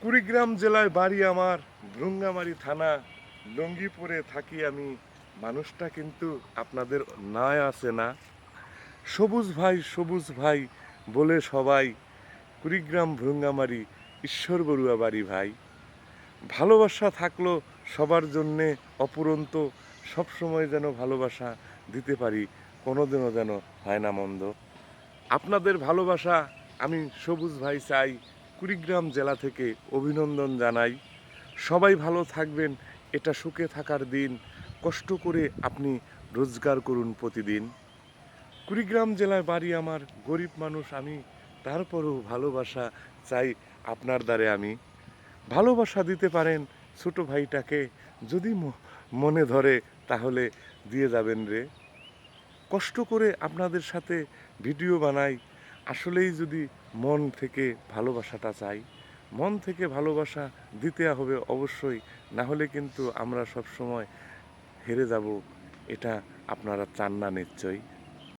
কুড়িগ্রাম জেলায় বাড়ি আমার, ভ্রুঙ্গামারী থানা, লঙ্গিপুরে থাকি আমি। মানুষটা কিন্তু আপনাদের নাই আছে না। সবুজ ভাই বলে সবাই, কুড়িগ্রাম ভ্রুঙ্গামারী ঈশ্বর বড়ুয়া বাড়ি ভাই। ভালোবাসা থাকলো সবার জন্যে অপুরন্ত, সবসময় যেন ভালোবাসা দিতে পারি, কোনোদিনও যেন হয় না মন্দ। আপনাদের ভালোবাসা আমি সবুজ ভাই চাই, কুড়িগ্রাম জেলা থেকে অভিনন্দন জানাই। সবাই ভালো থাকবেন, এটা সুখে থাকার দিন। কষ্ট করে আপনি রোজগার করুন প্রতিদিন। কুড়িগ্রাম জেলায় বাড়ি আমার, গরিব মানুষ আমি, তারপরেও ভালোবাসা চাই আপনার দ্বারে আমি। ভালোবাসা দিতে পারেন ছোট ভাইটাকে, যদি মনে ধরে তাহলে দিয়ে যাবেন রে। কষ্ট করে আপনাদের সাথে ভিডিও বানাই, আসলেই যদি মন থেকে ভালোবাসাটা চাই, মন থেকে ভালোবাসা দিতে হবে অবশ্যই, না হলে কিন্তু আমরা সব সময় হেরে যাব, এটা আপনারা চান না নিশ্চয়ই।